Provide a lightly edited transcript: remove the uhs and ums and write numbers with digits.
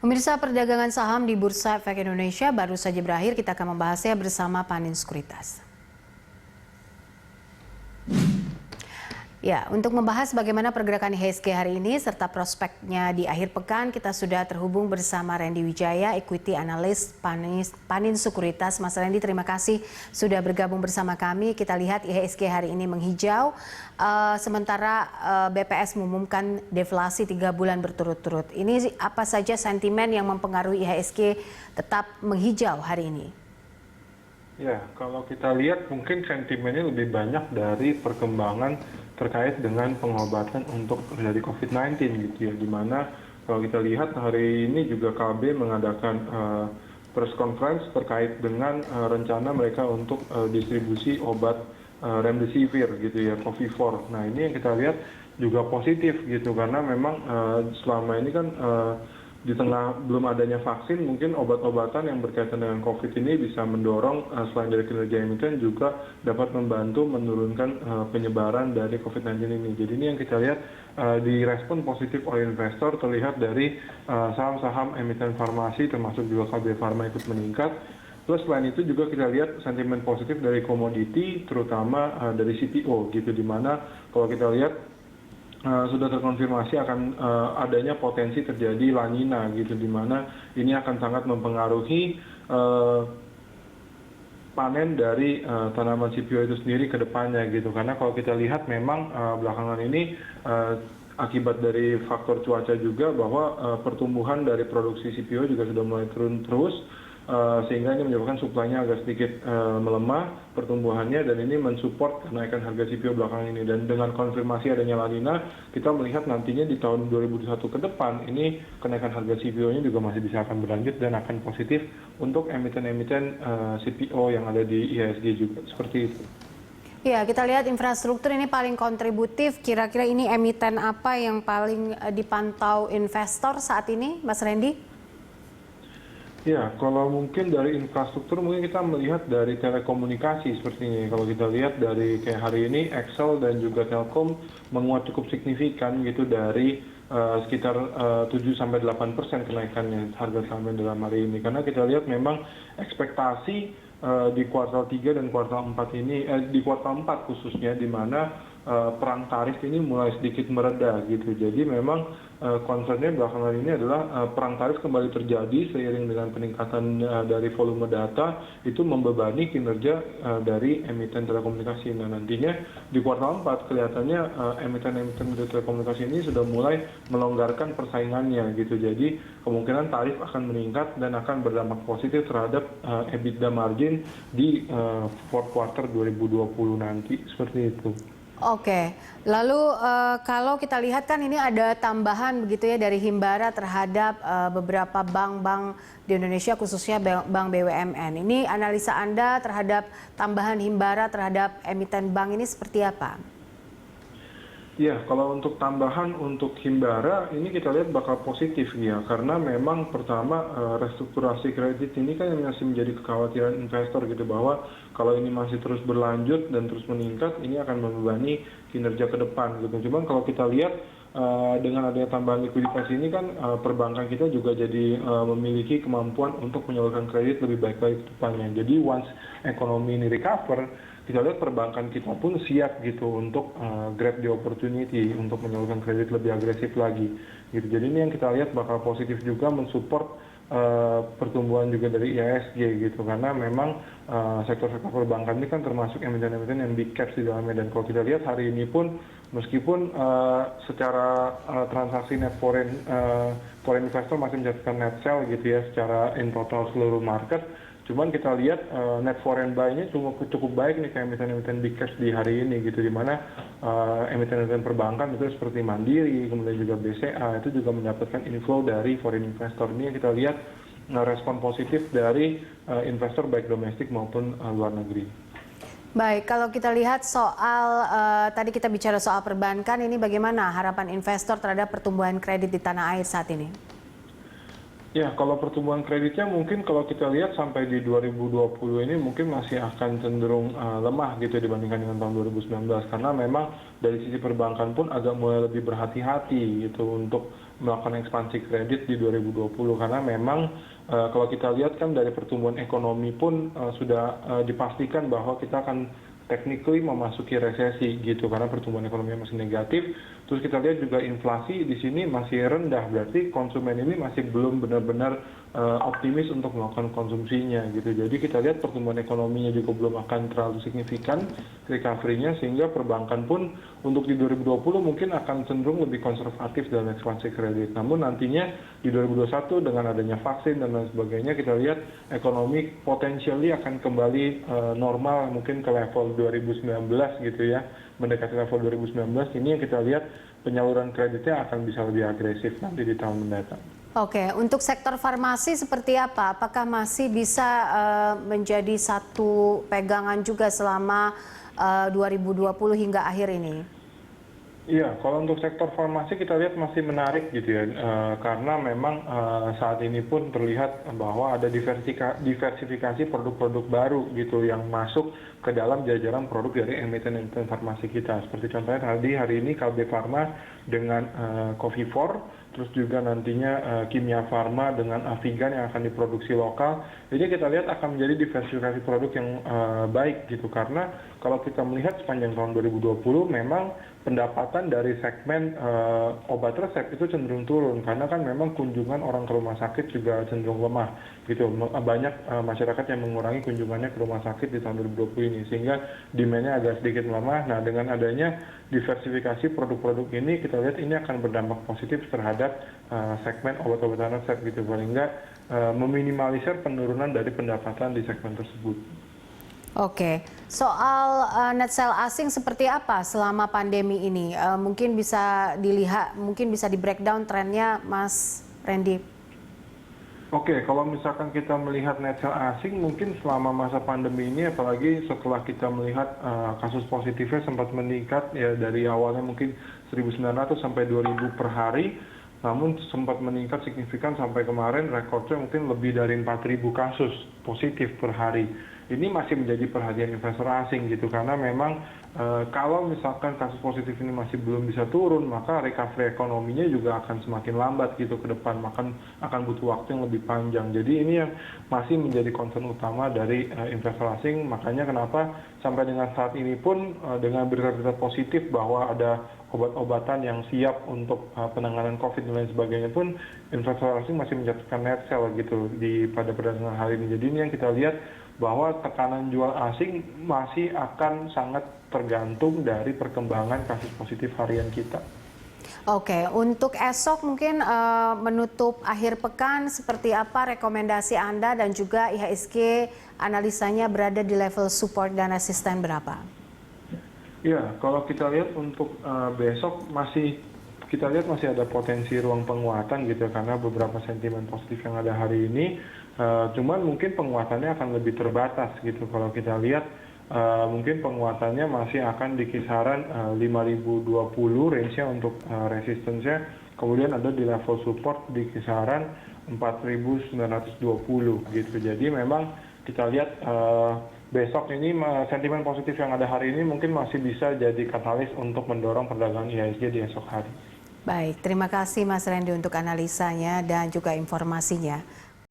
Pemirsa, perdagangan saham di Bursa Efek Indonesia baru saja berakhir. Kita akan membahasnya bersama Panin Sekuritas. Ya, untuk membahas bagaimana pergerakan IHSG hari ini serta prospeknya di akhir pekan, kita sudah terhubung bersama Randy Wijaya, Equity Analyst Panin Sekuritas. Mas Randy, terima kasih sudah bergabung bersama kami. Kita lihat IHSG hari ini menghijau, sementara BPS mengumumkan deflasi 3 bulan berturut-turut. Ini apa saja sentimen yang mempengaruhi IHSG tetap menghijau hari ini? Ya, kalau kita lihat mungkin sentimennya lebih banyak dari perkembangan terkait dengan pengobatan untuk dari COVID-19 gitu ya, dimana kalau kita lihat hari ini juga KB mengadakan press conference terkait dengan rencana mereka untuk distribusi obat remdesivir gitu ya, Covifor. Nah ini yang kita lihat juga positif gitu, karena memang selama ini kan di tengah belum adanya vaksin, mungkin obat-obatan yang berkaitan dengan COVID ini bisa mendorong selain dari kinerja emiten juga dapat membantu menurunkan penyebaran dari COVID-19 ini. Jadi ini yang kita lihat direspon positif oleh investor, terlihat dari saham-saham emiten farmasi termasuk juga KB Pharma ikut meningkat. Terus selain itu juga kita lihat sentimen positif dari komoditi, terutama dari CPO gitu, dimana kalau kita lihat sudah terkonfirmasi akan adanya potensi terjadi La Nina gitu, di mana ini akan sangat mempengaruhi panen dari tanaman CPO itu sendiri ke depannya gitu. Karena kalau kita lihat memang belakangan ini akibat dari faktor cuaca juga bahwa pertumbuhan dari produksi CPO juga sudah mulai turun terus, sehingga ini menyebabkan suplainya agak sedikit melemah pertumbuhannya, dan ini mensupport kenaikan harga CPO belakangan ini. Dan dengan konfirmasi adanya La Nina, kita melihat nantinya di tahun 2021 ke depan ini kenaikan harga CPO-nya juga masih bisa akan berlanjut dan akan positif untuk emiten-emiten CPO yang ada di IHSG juga, seperti itu. Ya, kita lihat infrastruktur ini paling kontributif. Kira-kira ini emiten apa yang paling dipantau investor saat ini, Mas Randy? Ya, kalau mungkin dari infrastruktur mungkin kita melihat dari telekomunikasi seperti ini. Kalau kita lihat dari kayak hari ini Excel dan juga Telkom menguat cukup signifikan gitu, dari sekitar 7-8% kenaikannya harga saham dalam hari ini. Karena kita lihat memang ekspektasi di kuartal 3 dan kuartal 4 ini, di kuartal 4 khususnya, di mana perang tarif ini mulai sedikit mereda gitu. Jadi memang concernnya belakangan ini adalah perang tarif kembali terjadi seiring dengan peningkatan dari volume data, itu membebani kinerja dari emiten telekomunikasi. Nah nantinya di kuartal 4 kelihatannya emiten-emiten telekomunikasi ini sudah mulai melonggarkan persaingannya gitu. Jadi kemungkinan tarif akan meningkat dan akan berdampak positif terhadap EBITDA margin di fourth quarter 2020 nanti, seperti itu. Oke, lalu kalau kita lihat kan ini ada tambahan begitu ya dari Himbara terhadap beberapa bank-bank di Indonesia, khususnya bank BUMN. Ini analisa Anda terhadap tambahan Himbara terhadap emiten bank ini seperti apa? Ya, kalau untuk tambahan untuk Himbara ini kita lihat bakal positif ya, karena memang pertama restrukturasi kredit ini kan yang masih menjadi kekhawatiran investor gitu, bahwa kalau ini masih terus berlanjut dan terus meningkat, ini akan membebani kinerja ke depan gitu. Cuman kalau kita lihat dengan adanya tambahan likuiditas ini kan perbankan kita juga jadi memiliki kemampuan untuk menyalurkan kredit lebih baik-baik ke depannya. Jadi once ekonomi ini recover, kita lihat perbankan kita pun siap gitu untuk grab the opportunity untuk menyalurkan kredit lebih agresif lagi gitu. Jadi ini yang kita lihat bakal positif juga, mensupport pertumbuhan juga dari IHSG gitu, karena memang sektor-sektor perbankan ini kan termasuk emiten-emiten yang big caps di dalamnya. Dan kalau kita lihat hari ini pun meskipun secara transaksi net foreign investor masih mencatatkan net sell gitu ya secara in total seluruh market, cuman kita lihat net foreign buy-nya cukup baik nih kayak emiten-emiten big caps di hari ini gitu, di mana emiten-emiten perbankan itu seperti Mandiri, kemudian juga BCA itu juga mendapatkan inflow dari foreign investor. Ini yang kita lihat respon positif dari investor baik domestik maupun luar negeri. Baik, kalau kita lihat soal tadi kita bicara soal perbankan, ini bagaimana harapan investor terhadap pertumbuhan kredit di tanah air saat ini? Ya, kalau pertumbuhan kreditnya mungkin kalau kita lihat sampai di 2020 ini mungkin masih akan cenderung lemah gitu dibandingkan dengan tahun 2019, karena memang dari sisi perbankan pun agak mulai lebih berhati-hati gitu untuk melakukan ekspansi kredit di 2020 karena memang kalau kita lihat kan dari pertumbuhan ekonomi pun sudah dipastikan bahwa kita akan technically memasuki resesi gitu karena pertumbuhan ekonomi masih negatif. Terus kita lihat juga inflasi di sini masih rendah, berarti konsumen ini masih belum benar-benar optimis untuk melakukan konsumsinya gitu. Jadi kita lihat pertumbuhan ekonominya juga belum akan terlalu signifikan recovery-nya, sehingga perbankan pun untuk di 2020 mungkin akan cenderung lebih konservatif dalam ekspansi kredit. Namun nantinya di 2021 dengan adanya vaksin dan lain sebagainya, kita lihat ekonomi potensially akan kembali normal mungkin ke level 2019 gitu ya, mendekati level 2019. Ini yang kita lihat penyaluran kreditnya akan bisa lebih agresif nanti di tahun mendatang. Oke, untuk sektor farmasi seperti apa? Apakah masih bisa menjadi satu pegangan juga selama 2020 hingga akhir ini? Iya, kalau untuk sektor farmasi kita lihat masih menarik gitu ya, karena memang saat ini pun terlihat bahwa ada diversifikasi produk-produk baru gitu yang masuk ke dalam jajaran produk dari emiten-emiten farmasi kita. Seperti contohnya tadi hari ini Kalbe Farma dengan Covifor, terus juga nantinya Kimia Farma dengan Avigan yang akan diproduksi lokal. Jadi kita lihat akan menjadi diversifikasi produk yang baik gitu, karena kalau kita melihat sepanjang tahun 2020 memang pendapatan dari segmen obat resep itu cenderung turun karena kan memang kunjungan orang ke rumah sakit juga cenderung lemah gitu. Banyak masyarakat yang mengurangi kunjungannya ke rumah sakit di tahun 2020 ini, sehingga demand-nya agak sedikit melemah. Nah, dengan adanya diversifikasi produk-produk ini, kita lihat ini akan berdampak positif terhadap segmen obat-obatan resep gitu, paling nggak meminimalisir penurunan dari pendapatan di segmen tersebut. Oke, soal net sale asing seperti apa selama pandemi ini? Mungkin bisa dilihat, mungkin bisa di breakdown trennya, Mas Randy. Oke, kalau misalkan kita melihat net sale asing mungkin selama masa pandemi ini, apalagi setelah kita melihat kasus positifnya sempat meningkat ya, dari awalnya mungkin 1.900 sampai 2.000 per hari, namun sempat meningkat signifikan sampai kemarin rekornya mungkin lebih dari 4.000 kasus positif per hari. Ini masih menjadi perhatian investor asing gitu, karena memang kalau misalkan kasus positif ini masih belum bisa turun, maka recovery ekonominya juga akan semakin lambat gitu ke depan, akan butuh waktu yang lebih panjang. Jadi ini yang masih menjadi concern utama dari investor asing. Makanya kenapa sampai dengan saat ini pun dengan berita-berita positif bahwa ada obat-obatan yang siap untuk penanganan COVID dan lain sebagainya pun, investor asing masih mencatatkan net sell gitu pada perdagangan hari ini. Jadi ini yang kita lihat bahwa tekanan jual asing masih akan sangat tergantung dari perkembangan kasus positif harian kita. Oke, untuk esok mungkin menutup akhir pekan seperti apa rekomendasi Anda, dan juga IHSG analisanya berada di level support dan resisten berapa? Ya, kalau kita lihat untuk besok kita lihat masih ada potensi ruang penguatan gitu, karena beberapa sentimen positif yang ada hari ini. Cuman mungkin penguatannya akan lebih terbatas gitu. Kalau kita lihat mungkin penguatannya masih akan di kisaran 5.020 range-nya untuk resistance-nya. Kemudian ada di level support di kisaran 4.920 gitu. Jadi memang kita lihat besok ini sentimen positif yang ada hari ini mungkin masih bisa jadi katalis untuk mendorong perdagangan IHSG di esok hari. Baik, terima kasih Mas Randy untuk analisanya dan juga informasinya.